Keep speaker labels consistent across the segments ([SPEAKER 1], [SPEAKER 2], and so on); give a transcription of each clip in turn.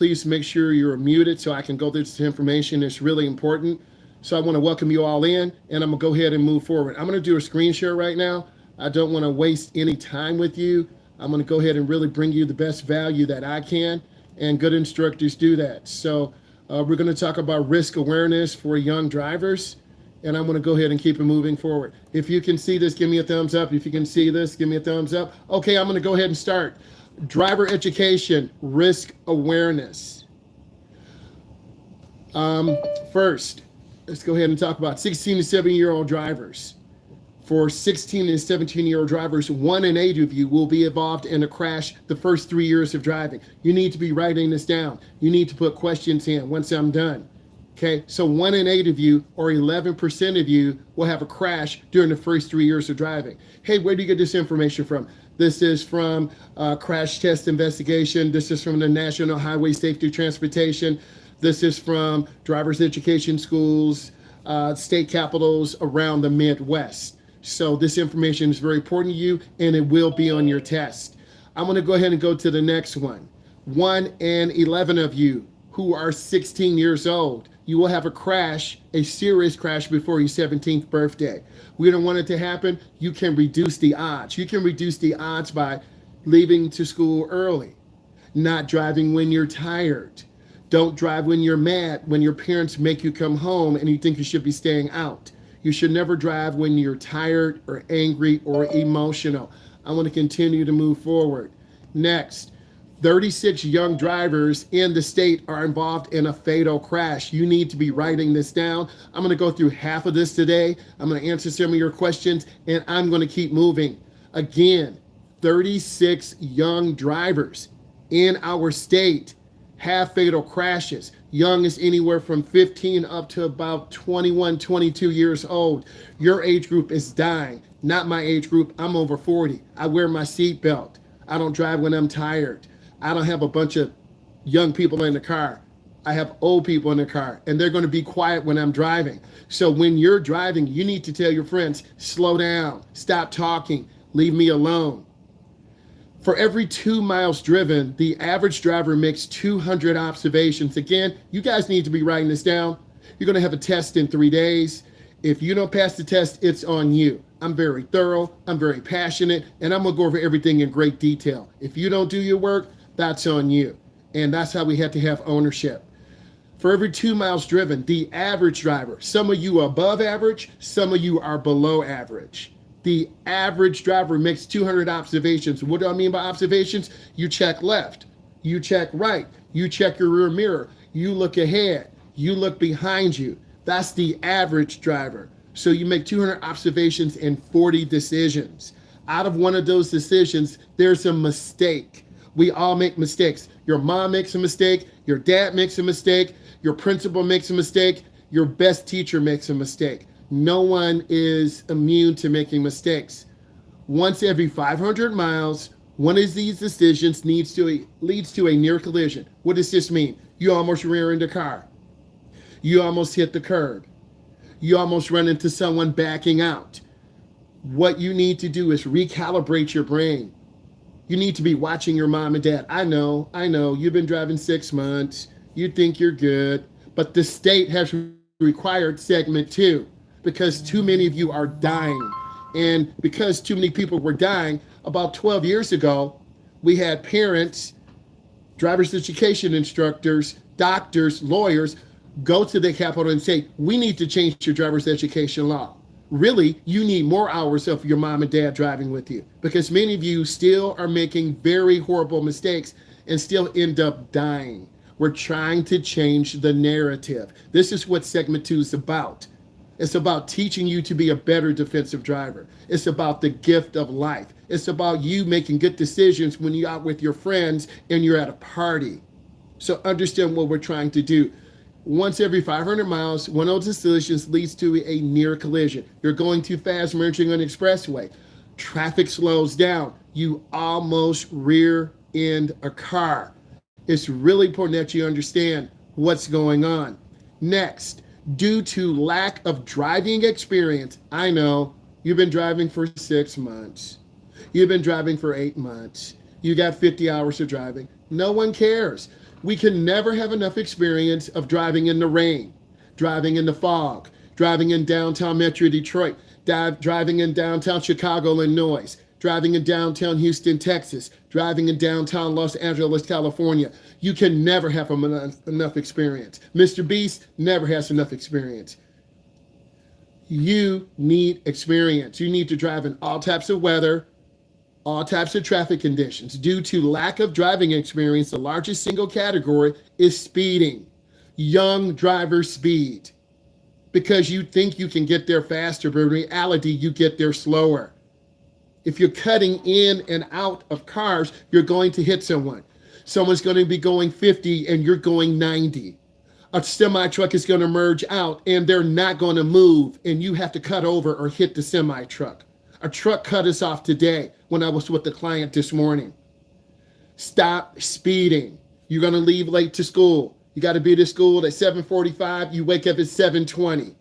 [SPEAKER 1] Please make sure you're muted so I can go through this information. It's really important. So I want to welcome you all in, and I'm going to go ahead and move forward. I'm going to do a screen share right now. I don't want to waste any time with you. I'm going to go ahead and really bring you the best value that I can, and good instructors do that. So we're going to talk about risk awareness for young drivers, and I'm going to go ahead and keep it moving forward. If you can see this, give me a thumbs up. If you can see this, give me a thumbs up. Okay, I'm going to go ahead and start. Driver education, risk awareness. First, let's go ahead and talk about 16 to 17-year-old drivers. For 16 and 17-year-old drivers, 1 in 8 of you will be involved in a crash the first 3 years of driving. You need to be writing this down. You need to put questions in once I'm done. Okay, so 1 in 8 of you, or 11% of you, will have a crash during the first 3 years of driving. Hey, where do you get this information from? This is from Crash Test Investigation. This is from the National Highway Safety Transportation. This is from driver's education schools, state capitals around the Midwest. So this information is very important to you, and it will be on your test. I'm going to go ahead and go to the next one. 1 in 11 of you who are 16 years old, you will have a crash, a serious crash before your 17th birthday. We don't want it to happen. You can reduce the odds. You can reduce the odds by leaving to school early, not driving when you're tired. Don't drive when you're mad, when your parents make you come home and you think you should be staying out. You should never drive when you're tired or angry or emotional. I want to continue to move forward. Next, 36 young drivers in the state are involved in a fatal crash. You need to be writing this down. I'm going to go through half of this today. I'm going to answer some of your questions, and I'm going to keep moving. Again, 36 young drivers in our state have fatal crashes. Young is anywhere from 15 up to about 21, 22 years old. Your age group is dying. Not my age group. I'm over 40. I wear my seatbelt. I don't drive when I'm tired. I don't have a bunch of young people in the car. I have old people in the car, and they're going to be quiet when I'm driving. So when you're driving, you need to tell your friends, slow down, stop talking, leave me alone. For every 2 miles driven, the average driver makes 200 observations. Again, you guys need to be writing this down. You're going to have a test in 3 days. If you don't pass the test, it's on you. I'm very thorough, I'm very passionate, and I'm going to go over everything in great detail. If you don't do your work, that's on you. And that's how we have to have ownership. For every 2 miles driven, the average driver, some of you are above average, some of you are below average. The average driver makes 200 observations. What do I mean by observations? You check left, you check right, you check your rear mirror, you look ahead, you look behind you. That's the average driver. So you make 200 observations and 40 decisions. Out of one of those decisions, there's a mistake. We all make mistakes. Your mom makes a mistake, your dad makes a mistake, your principal makes a mistake, your best teacher makes a mistake. No one is immune to making mistakes. Once every 500 miles, one of these decisions leads to a near collision. What does this mean? You almost rear-end a car. You almost hit the curb. You almost run into someone backing out. What you need to do is recalibrate your brain. You need to be watching your mom and dad. I know, you've been driving 6 months. You think you're good, but the state has required segment 2 because too many of you are dying. And because too many people were dying, about 12 years ago, we had parents, driver's education instructors, doctors, lawyers, go to the Capitol and say, we need to change your driver's education law. Really, you need more hours of your mom and dad driving with you because many of you still are making very horrible mistakes and still end up dying. We're trying to change the narrative. This is what segment 2 is about. It's about teaching you to be a better defensive driver. It's about the gift of life. It's about you making good decisions when you're out with your friends and you're at a party. So understand what we're trying to do. Once every 500 miles, one of those decisions leads to a near collision. You're going too fast, merging on an expressway. Traffic slows down. You almost rear-end a car. It's really important that you understand what's going on. Next, due to lack of driving experience, I know you've been driving for 6 months. You've been driving for 8 months. You got 50 hours of driving. No one cares. We can never have enough experience of driving in the rain, driving in the fog, driving in downtown Metro Detroit, driving in downtown Chicago, Illinois, driving in downtown Houston, Texas, driving in downtown Los Angeles, California. You can never have enough experience. Mr. Beast never has enough experience. You need experience. You need to drive in all types of weather, all types of traffic conditions. Due to lack of driving experience, the largest single category is speeding. Young driver speed. Because you think you can get there faster, but in reality, you get there slower. If you're cutting in and out of cars, you're going to hit someone. Someone's going to be going 50 and you're going 90. A semi truck is going to merge out and they're not going to move, and you have to cut over or hit the semi truck. A truck cut us off today when I was with the client this morning. Stop speeding. You're going to leave late to school. You got to be to school at 7:45. You wake up at 7:20.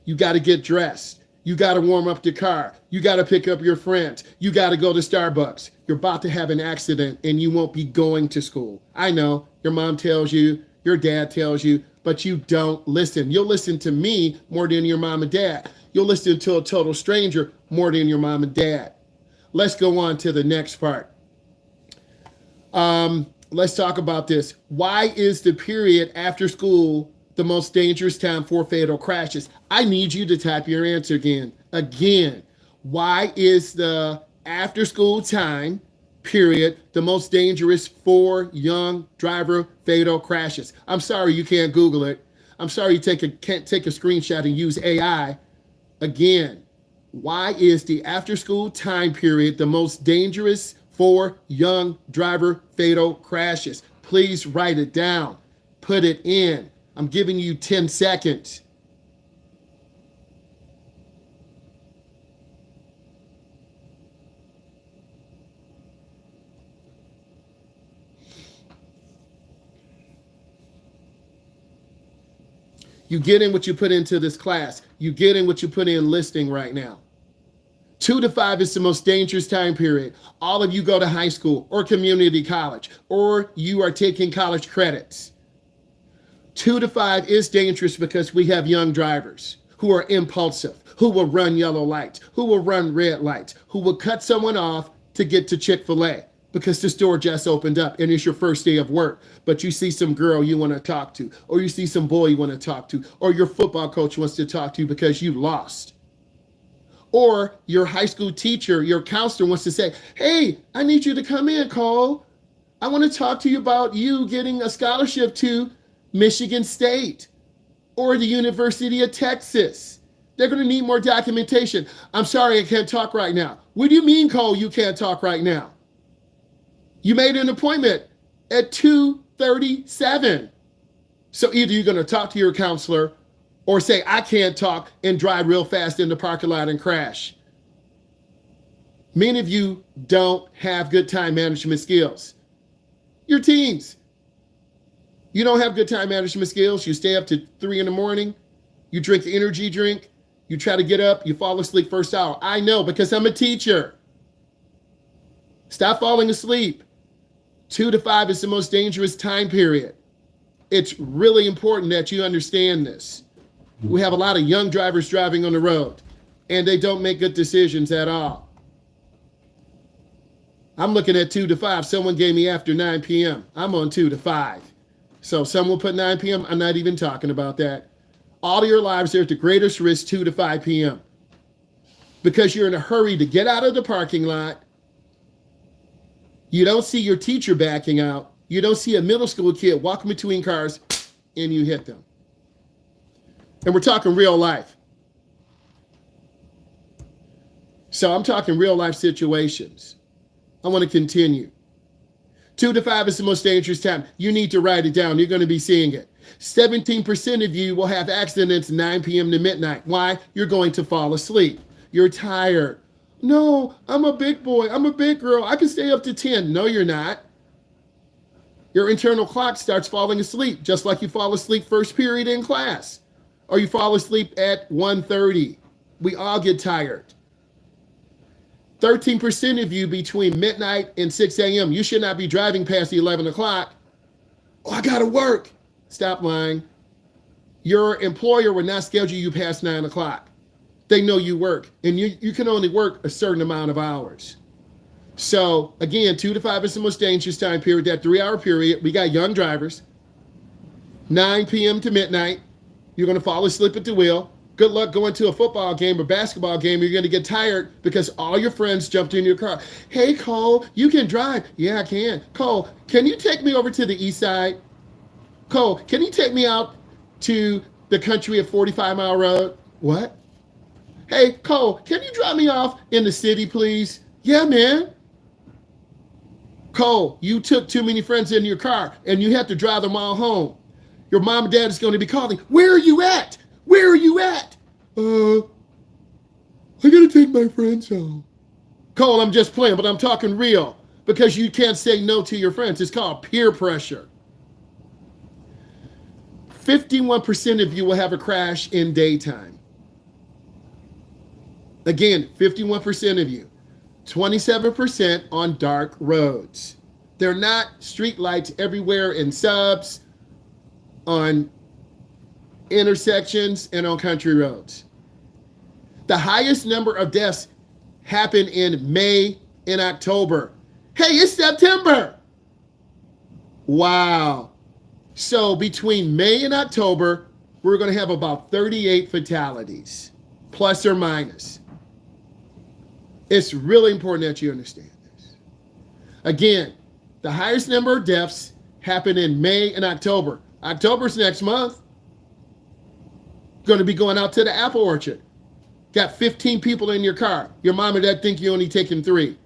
[SPEAKER 1] You got to get dressed. You got to warm up the car. You got to pick up your friends. You got to go to Starbucks. You're about to have an accident and you won't be going to school. I know your mom tells you, your dad tells you, but you don't listen. You'll listen to me more than your mom and dad. You'll listen to a total stranger more than your mom and dad. Let's go on to the next part. Let's talk about this. Why is the period after school the most dangerous time for fatal crashes? I need you to type your answer again. Again, why is the after school time period the most dangerous for young driver fatal crashes? I'm sorry you can't Google it. I'm sorry you can't take a screenshot and use AI. Again, why is the after school time period the most dangerous for young driver fatal crashes? Please write it down. Put it in. I'm giving you 10 seconds. You get in what you put into this class. You get in what you put in listing right now. 2 to 5 is the most dangerous time period. All of you go to high school or community college, or you are taking college credits. 2 to 5 is dangerous because we have young drivers who are impulsive, who will run yellow lights, who will run red lights, who will cut someone off to get to Chick-fil-A because the store just opened up and it's your first day of work, but you see some girl you want to talk to, or you see some boy you want to talk to, or your football coach wants to talk to you because you lost. Or your high school teacher, your counselor wants to say, hey, I need you to come in, Cole. I want to talk to you about you getting a scholarship to Michigan State or the University of Texas. They're going to need more documentation. I'm sorry, I can't talk right now. What do you mean, Cole, you can't talk right now? You made an appointment at 2:37. So either you're going to talk to your counselor or say, I can't talk, and drive real fast in the parking lot and crash. Many of you don't have good time management skills. Your teens. You don't have good time management skills. You stay up to 3 in the morning. You drink energy drink. You try to get up. You fall asleep first hour. I know because I'm a teacher. Stop falling asleep. 2 to 5 is the most dangerous time period. It's really important that you understand this. We have a lot of young drivers driving on the road, and they don't make good decisions at all. I'm looking at 2 to 5. Someone gave me after 9 p.m. I'm on 2 to 5. So someone put 9 p.m. I'm not even talking about that. All of your lives are at the greatest risk 2 to 5 p.m. because you're in a hurry to get out of the parking lot. You don't see your teacher backing out. You don't see a middle school kid walking between cars, and you hit them. And we're talking real life. So I'm talking real life situations. I want to continue. 2 to 5 is the most dangerous time. You need to write it down. You're going to be seeing it. 17% of you will have accidents 9 p.m. to midnight. Why? You're going to fall asleep. You're tired. No, I'm a big boy. I'm a big girl. I can stay up to 10. No, you're not. Your internal clock starts falling asleep, just like you fall asleep first period in class, or you fall asleep at 1:30. We all get tired. 13% of you between midnight and 6 a.m. You should not be driving past 11 o'clock. Oh, I got to work. Stop lying. Your employer will not schedule you past 9 o'clock. They know you work, and you can only work a certain amount of hours. So again, 2 to 5 is the most dangerous time period, that 3-hour period. We got young drivers, 9 p.m. to midnight. You're going to fall asleep at the wheel. Good luck going to a football game or basketball game. You're going to get tired because all your friends jumped in your car. Hey, Cole, you can drive. Yeah, I can. Cole, can you take me over to the east side? Cole, can you take me out to the country at 45 Mile Road? What? Hey, Cole, can you drop me off in the city, please? Yeah, man. Cole, you took too many friends in your car and you have to drive them all home. Your mom and dad is going to be calling. Where are you at? Where are you at? I gotta take my friends home. Cole, I'm just playing, but I'm talking real because you can't say no to your friends. It's called peer pressure. 51% of you will have a crash in daytime. Again, 51% of you. 27% on dark roads. They're not street lights everywhere in subs, on intersections, and on country roads. The highest number of deaths happen in May and October. Hey, it's September. Wow. So between May and October, we're going to have about 38 fatalities, plus or minus. It's really important that you understand this. Again, the highest number of deaths happen in May and October. October's next month. Going to be going out to the apple orchard. Got 15 people in your car. Your mom and dad think you only taking 3.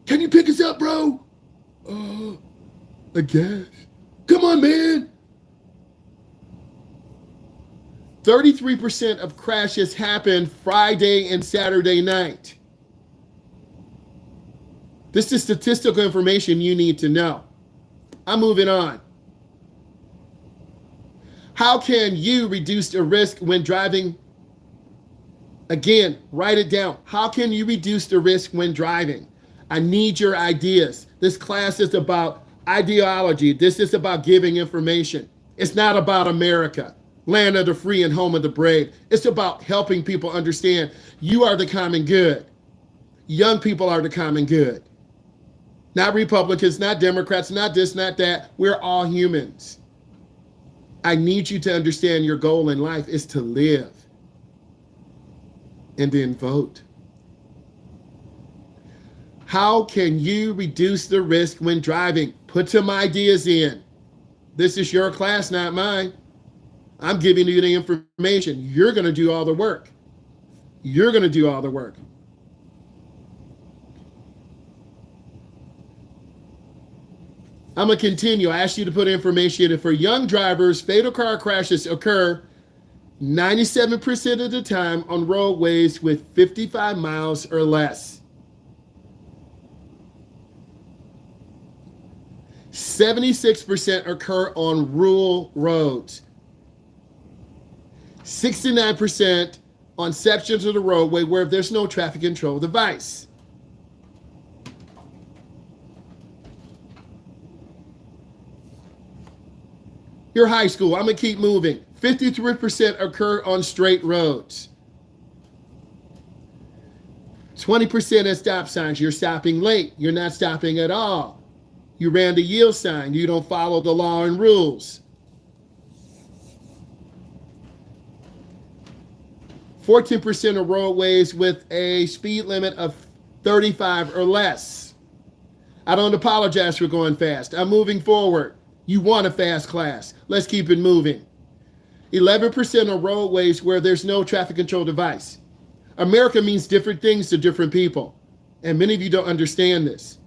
[SPEAKER 1] Can you pick us up, bro? I guess. Come on, man. 33% of crashes happen Friday and Saturday night. This is statistical information you need to know. I'm moving on. How can you reduce the risk when driving? Again, write it down. How can you reduce the risk when driving? I need your ideas. This class is about ideology. This is about giving information. It's not about America, land of the free and home of the brave. It's about helping people understand you are the common good. Young people are the common good. Not Republicans, not Democrats, not this, not that. We're all humans. I need you to understand your goal in life is to live and then vote. How can you reduce the risk when driving? Put some ideas in. This is your class, not mine. I'm giving you the information. You're going to do all the work. You're going to do all the work. I'm going to continue. I asked you to put information in. For young drivers, fatal car crashes occur 97% of the time on roadways with 55 miles or less. 76% occur on rural roads. 69% on sections of the roadway where there's no traffic control device. Your high school, I'm going to keep moving. 53% occur on straight roads. 20% at stop signs. You're stopping late. You're not stopping at all. You ran the yield sign. You don't follow the law and rules. 14% of roadways with a speed limit of 35 or less. I don't apologize for going fast. I'm moving forward. You want a fast class. Let's keep it moving. 11% of roadways where there's no traffic control device. America means different things to different people. And many of you don't understand this.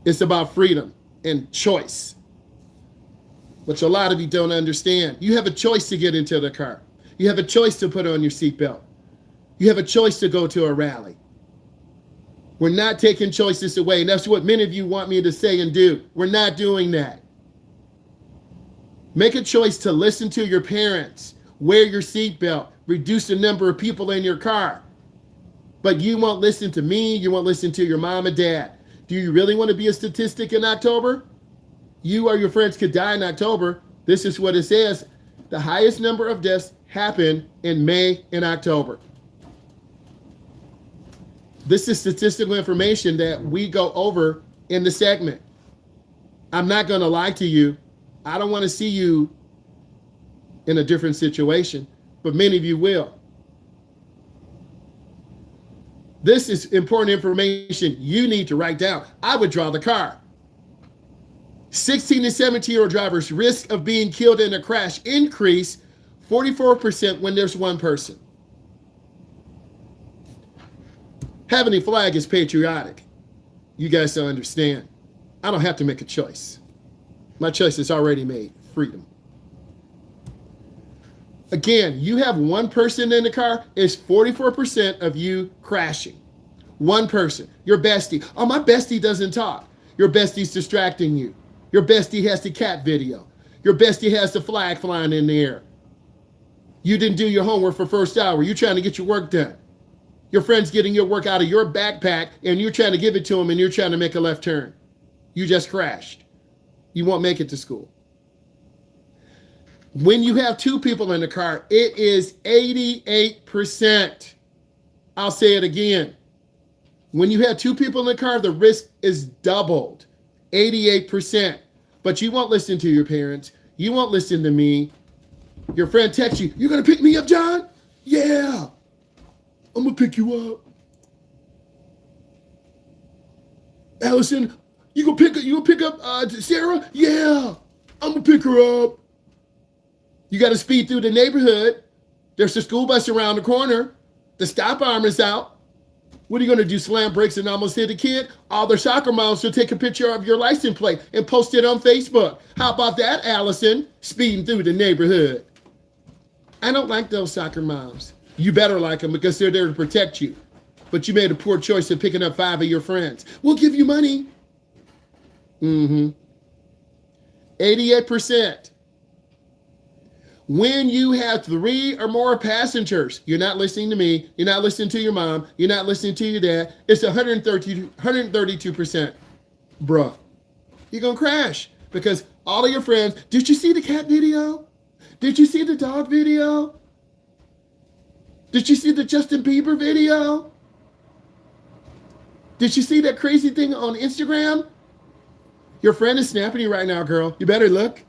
[SPEAKER 1] It's about freedom and choice, which a lot of you don't understand. You have a choice to get into the car. You have a choice to put on your seatbelt. You have a choice to go to a rally. We're not taking choices away. And that's what many of you want me to say and do. We're not doing that. Make a choice to listen to your parents, wear your seatbelt, reduce the number of people in your car. But you won't listen to me, you won't listen to your mom and dad. Do you really want to be a statistic in October? you or your friends could die in October. This is what it says. The highest number of deaths happen in May and October. This is statistical information that we go over in the segment. I'm not going to lie to you. I don't want to see you in a different situation, but many of you will. This is important information you need to write down. I would draw the car. 16 to 17-year-old drivers' risk of being killed in a crash increase 44% when there's one person. Having a flag is patriotic. You guys don't understand. I don't have to make a choice. My choice is already made. Freedom. Again, you have one person in the car, it's 44% of you crashing. One person. Your bestie. Oh, my bestie doesn't talk. Your bestie's distracting you. Your bestie has the cat video. Your bestie has the flag flying in the air. You didn't do your homework for first hour. You're trying to get your work done. Your friend's getting your work out of your backpack and you're trying to give it to him and you're trying to make a left turn. You just crashed. You won't make it to school. When you have two people in the car, it is 88%. I'll say it again. When you have two people in the car, the risk is doubled, 88%. But you won't listen to your parents. You won't listen to me. Your friend texts you, "You're going to pick me up, John?" "Yeah, I'm going to pick you up." "Allison, you gonna pick up Sarah?" "Yeah, I'm going to pick her up." You got to speed through the neighborhood. There's a school bus around the corner. The stop arm is out. What are you going to do, slam brakes and almost hit a kid? All their soccer moms will take a picture of your license plate and post it on Facebook. How about that, Allison? Speeding through the neighborhood. I don't like those soccer moms. You better like them because they're there to protect you. But you made a poor choice of picking up 5 of your friends. We'll give you money. 88%. When you have 3 or more passengers, you're not listening to me, you're not listening to your mom, you're not listening to your dad, it's 132%. Bruh, you're going to crash because all of your friends, "Did you see the cat video? Did you see the dog video? Did you see the Justin Bieber video? Did you see that crazy thing on Instagram?" Your friend is snapping you right now, girl. You better look.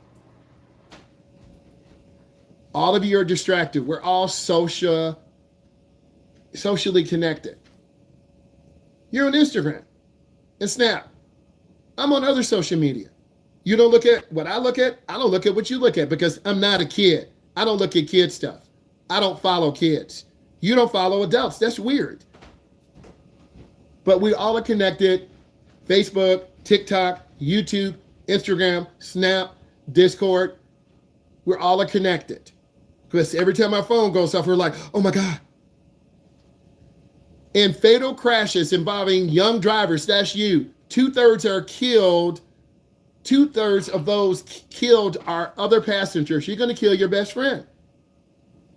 [SPEAKER 1] All of you are distracted. We're all socially connected. You're on Instagram and Snap. I'm on other social media. You don't look at what I look at. I don't look at what you look at because I'm not a kid. I don't look at kid stuff. I don't follow kids. You don't follow adults. That's weird. But we all are connected. Facebook, TikTok, YouTube, Instagram, Snap, Discord. We're all are connected. Because every time my phone goes off, we're like, "Oh my God." In fatal crashes involving young drivers, that's you, 2/3 are killed. 2/3 of those killed are other passengers. You're going to kill your best friend.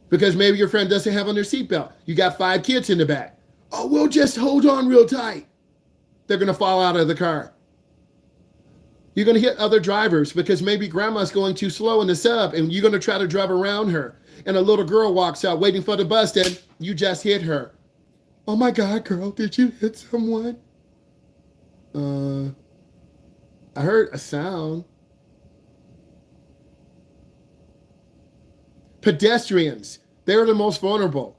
[SPEAKER 1] Because maybe your friend doesn't have on their seatbelt. You got 5 kids in the back. "Oh, we'll just hold on real tight." They're going to fall out of the car. You're going to hit other drivers because maybe grandma's going too slow in the sub and you're going to try to drive around her. And a little girl walks out waiting for the bus and you just hit her. "Oh my God, girl, did you hit someone?" I heard a sound. Pedestrians, they're the most vulnerable.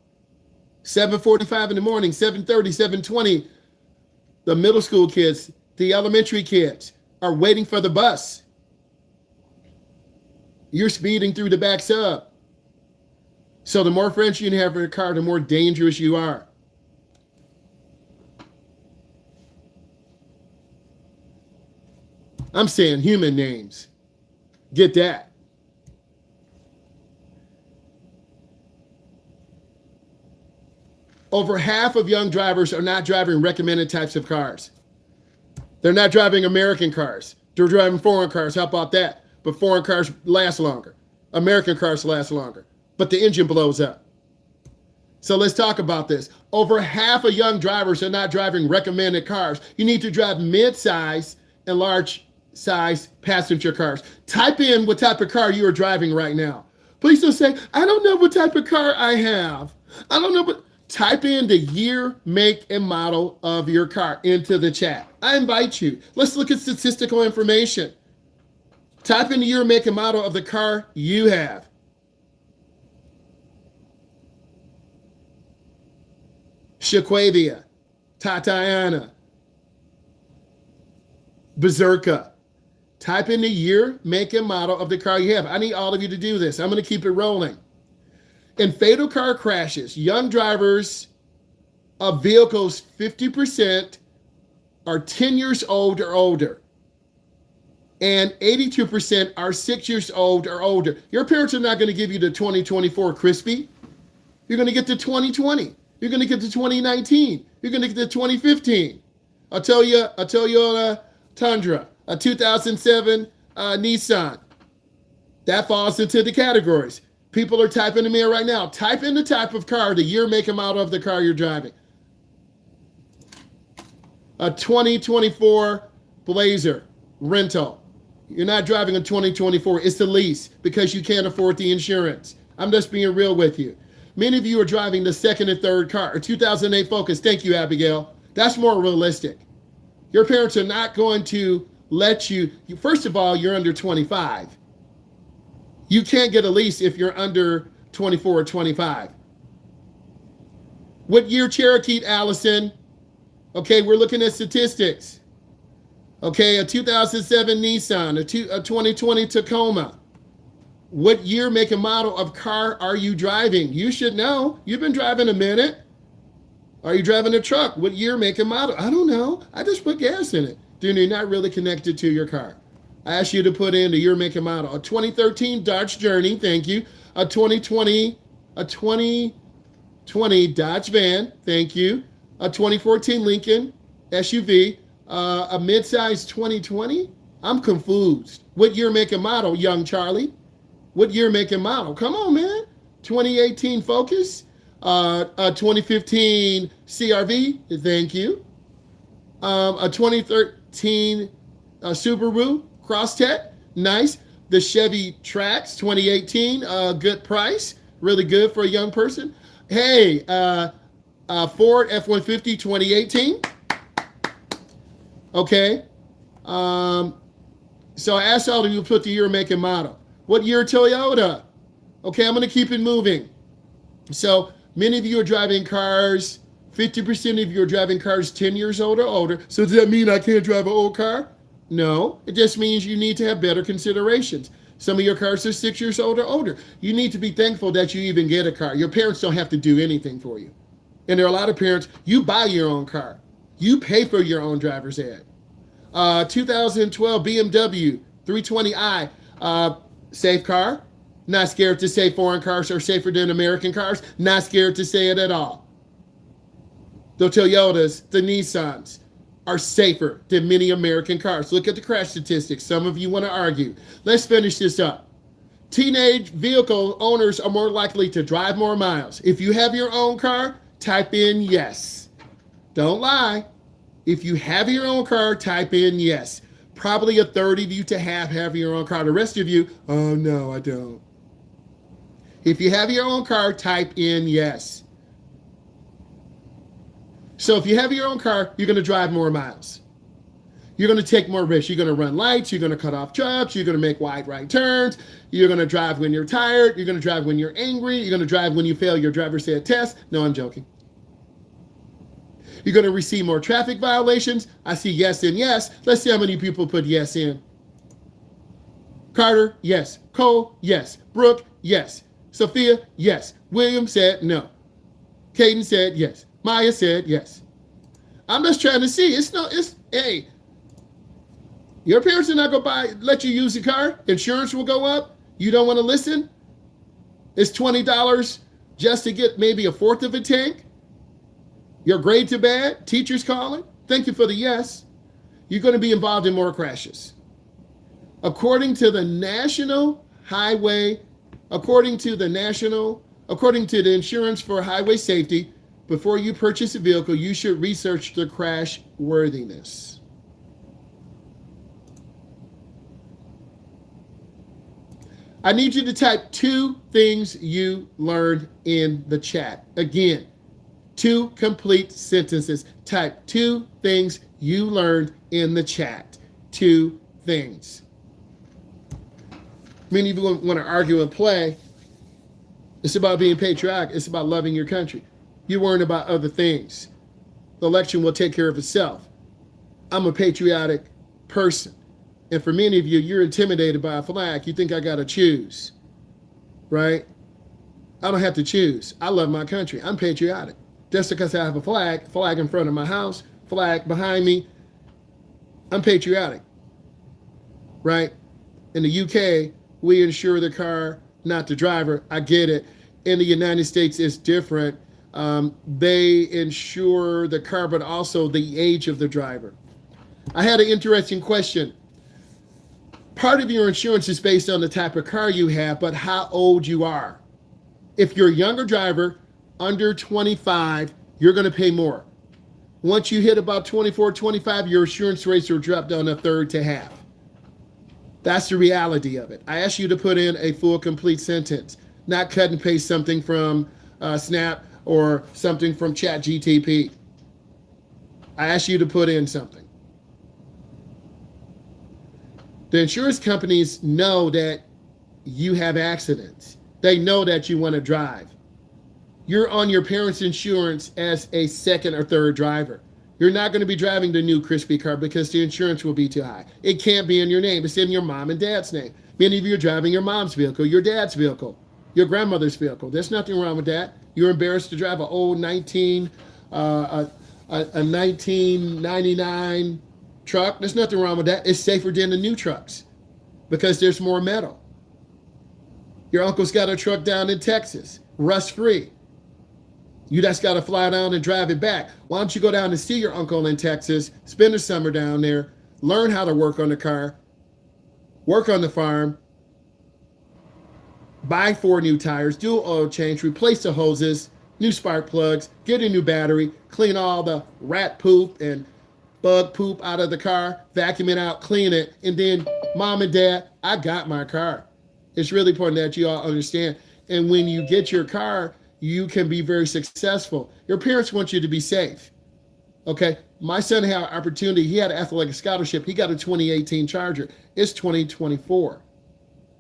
[SPEAKER 1] 7:45 in the morning, 7:30, 7:20. The middle school kids, the elementary kids are waiting for the bus. You're speeding through the back sub. So the more friends you have in your car, the more dangerous you are. I'm saying human names. Get that. Over half of young drivers are not driving recommended types of cars. They're not driving American cars. They're driving foreign cars. How about that? But foreign cars last longer. American cars last longer. But the engine blows up. So let's talk about this. Over half of young drivers are not driving recommended cars. You need to drive mid-size and large size passenger cars. Type in what type of car you are driving right now. Please don't say, I don't know what type of car I have. I don't know what. Type in the year, make, and model of your car into the chat. I invite you. Let's look at statistical information. Type in the year, make, and model of the car you have. Shaquavia, Tatiana, Berserka. Type in the year, make, and model of the car you have. I need all of you to do this. I'm going to keep it rolling. In fatal car crashes, young drivers of vehicles 50% are 10 years old or older. And 82% are 6 years old or older. Your parents are not going to give you the 2024 Crispy. You're going to get the 2020. You're going to get the 2019. You're going to get the 2015. A Toyota Tundra, a 2007 Nissan. That falls into the categories. People are typing to me right now. Type in the type of car, the year, make, and model of the car you're driving. A 2024 Blazer rental. You're not driving a 2024. It's the lease because you can't afford the insurance. I'm just being real with you. Many of you are driving the second and third car. A 2008 Focus. Thank you, Abigail. That's more realistic. Your parents are not going to let you. First of all, you're under 25. You can't get a lease if you're under 24 or 25. What year Cherokee, Allison? Okay, we're looking at statistics. Okay, a 2007 Nissan, a 2020 Tacoma. What year, make, and model of car are you driving? You should know. You've been driving a minute. Are you driving a truck? What year, make, and model? I don't know. I just put gas in it. Then you're not really connected to your car. I asked you to put in the year, make, and model. A 2013 Dodge Journey, thank you. A 2020 Dodge Van, thank you. A 2014 Lincoln SUV, a midsize 2020. I'm confused. What year, make, and model, young Charlie? What year, make, and model? Come on, man. 2018 Focus, a 2015 CRV, thank you. A 2013 Subaru Crosstrek, nice. The Chevy Trax 2018, good price, really good for a young person. Hey, Ford F-150 2018. Okay. So I asked all of you to put the year, make, and model. What year Toyota? Okay, I'm going to keep it moving. So many of you are driving cars, 50% of you are driving cars 10 years old or older. So does that mean I can't drive an old car? No, it just means you need to have better considerations. Some of your cars are 6 years old or older. You need to be thankful that you even get a car. Your parents don't have to do anything for you. And there are a lot of parents, you buy your own car. You pay for your own driver's ed. 2012 BMW 320i, safe car. Not scared to say foreign cars are safer than American cars. Not scared to say it at all. The Toyotas, the Nissans are safer than many American cars. Look at the crash statistics. Some of you want to argue. Let's finish this up. Teenage vehicle owners are more likely to drive more miles. If you have your own car, type in yes. Don't lie. If you have your own car, type in yes. Probably a third of you to have your own car. The rest of you, oh no, I don't. If you have your own car, type in yes. So if you have your own car, you're going to drive more miles. You're going to take more risks. You're going to run lights. You're going to cut off trucks. You're going to make wide right turns. You're going to drive when you're tired. You're going to drive when you're angry. You're going to drive when you fail your driver's ed test. No, I'm joking. You're going to receive more traffic violations. I see yes and yes. Let's see how many people put yes in. Carter, yes. Cole, yes. Brooke, yes. Sophia, yes. William said no. Caden said yes. Maya said yes. I'm just trying to see. Hey, your parents are not going to let you use the car. Insurance will go up. You don't want to listen. It's $20 just to get maybe a fourth of a tank. Your grades are bad. Teacher's calling. Thank you for the yes. You're going to be involved in more crashes. According to the Insurance for Highway Safety, before you purchase a vehicle, you should research the crash worthiness. I need you to type 2 things you learned in the chat. Again, 2 complete sentences. Type 2 things you learned in the chat. 2 things. Many of you want to argue and play. It's about being patriotic. It's about loving your country. You're worrying about other things. The election will take care of itself. I'm a patriotic person. And for many of you, you're intimidated by a flag. You think I got to choose, right? I don't have to choose. I love my country. I'm patriotic. Just because I have a flag in front of my house, flag behind me, I'm patriotic, right? In the UK, we insure the car, not the driver. I get it. In the United States, it's different. They insure the car, but also the age of the driver. I had an interesting question. Part of your insurance is based on the type of car you have, but how old you are. If you're a younger driver, under 25, you're going to pay more. Once you hit about 24, 25, your insurance rates will drop down a third to half. That's the reality of it. I asked you to put in a full, complete sentence, not cut and paste something from Snap or something from ChatGTP. I asked you to put in something. The insurance companies know that you have accidents. They know that you want to drive. You're on your parents' insurance as a second or third driver. You're not going to be driving the new crispy car because the insurance will be too high. It can't be in your name. It's in your mom and dad's name. Many of you are driving your mom's vehicle, your dad's vehicle, your grandmother's vehicle. There's nothing wrong with that. You're embarrassed to drive an old 1999 truck. There's nothing wrong with that. It's safer than the new trucks because there's more metal. Your uncle's got a truck down in Texas, rust-free. You just got to fly down and drive it back. Why don't you go down and see your uncle in Texas, spend the summer down there, learn how to work on the car, work on the farm, buy 4 new tires, do an oil change, replace the hoses, new spark plugs, get a new battery, clean all the rat poop and bug poop out of the car, vacuum it out, clean it, and then mom and dad, I got my car. It's really important that you all understand. And when you get your car, you can be very successful. Your parents want you to be safe. Okay. My son had an opportunity. He had an athletic scholarship. He got a 2018 Charger. It's 2024.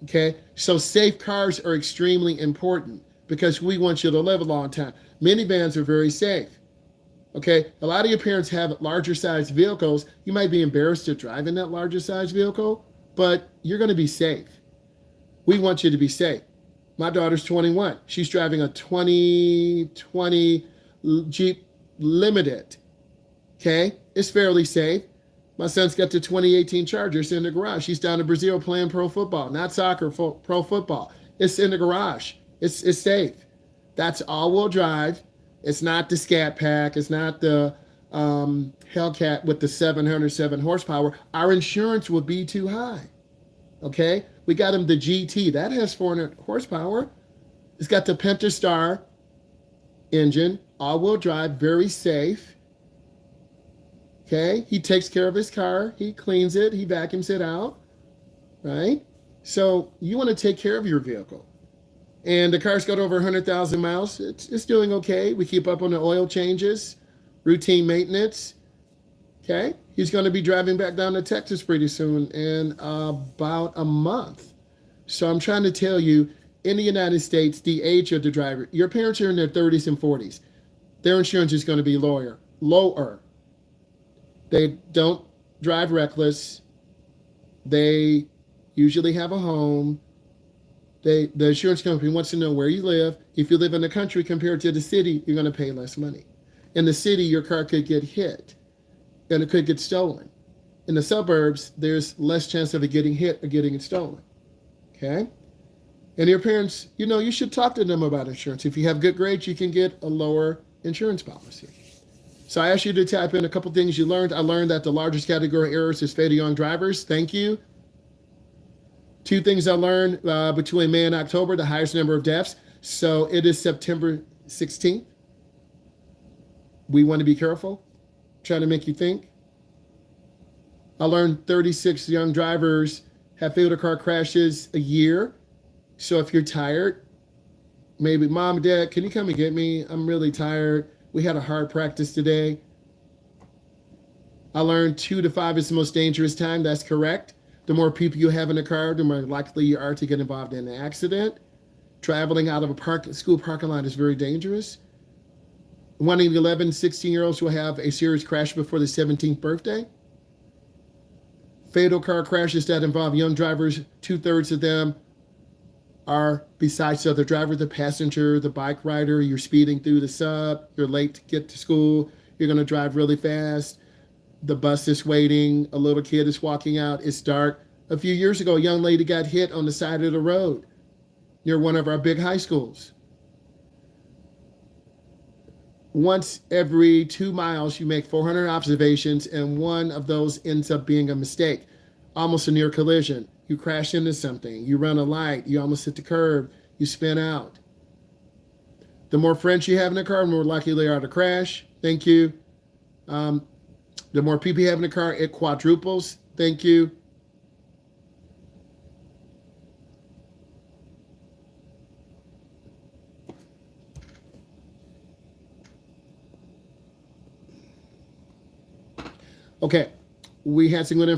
[SPEAKER 1] Okay. So safe cars are extremely important because we want you to live a long time. Minivans are very safe. Okay. A lot of your parents have larger size vehicles. You might be embarrassed to drive in that larger size vehicle, but you're going to be safe. We want you to be safe. My daughter's 21. She's driving a 2020 Jeep Limited. Okay? It's fairly safe. My son's got the 2018 Charger. It's in the garage. He's down in Brazil playing pro football. Not soccer, pro football. It's in the garage. It's safe. That's all-wheel drive. It's not the Scat Pack. It's not the Hellcat with the 707 horsepower. Our insurance would be too high. Okay? We got him the GT. That has 400 horsepower. It's got the Pentastar engine, all-wheel drive, very safe. Okay? He takes care of his car. He cleans it. He vacuums it out. Right? So you want to take care of your vehicle. And the car's got over 100,000 miles. It's doing okay. We keep up on the oil changes, routine maintenance. Okay? He's going to be driving back down to Texas pretty soon in about a month. So I'm trying to tell you, in the United States, the age of the driver, your parents are in their 30s and 40s. Their insurance is going to be lower. They don't drive reckless. They usually have a home. The insurance company wants to know where you live. If you live in the country compared to the city, you're going to pay less money. In the city, your car could get hit. And it could get stolen. In the suburbs, there's less chance of it getting hit or getting it stolen. Okay? And your parents, you should talk to them about insurance. If you have good grades, you can get a lower insurance policy. So I asked you to type in a couple things you learned. I learned that the largest category of errors is fatal young drivers. Thank you. 2 things I learned between May and October, the highest number of deaths. So it is September 16th. We want to be careful. Trying to make you think. I learned 36 young drivers have fatal car crashes a year. So if you're tired, maybe mom, dad, can you come and get me? I'm really tired. We had a hard practice today. I learned 2 to 5 is the most dangerous time. That's correct. The more people you have in the car, the more likely you are to get involved in an accident. Traveling out of a school parking lot is very dangerous. 1 in 11 16-year-olds will have a serious crash before their 17th birthday. Fatal car crashes that involve young drivers, 2/3 of them are, besides the other driver, the passenger, the bike rider. You're speeding through the sub, you're late to get to school, you're going to drive really fast, the bus is waiting, a little kid is walking out, it's dark. A few years ago, a young lady got hit on the side of the road near one of our big high schools. Once every 2 miles, you make 400 observations, and one of those ends up being a mistake, almost a near collision. You crash into something, you run a light, you almost hit the curb, you spin out. The more friends you have in the car, the more likely they are to crash. Thank you. The more people you have in the car, it quadruples. Thank you. Okay, we had some good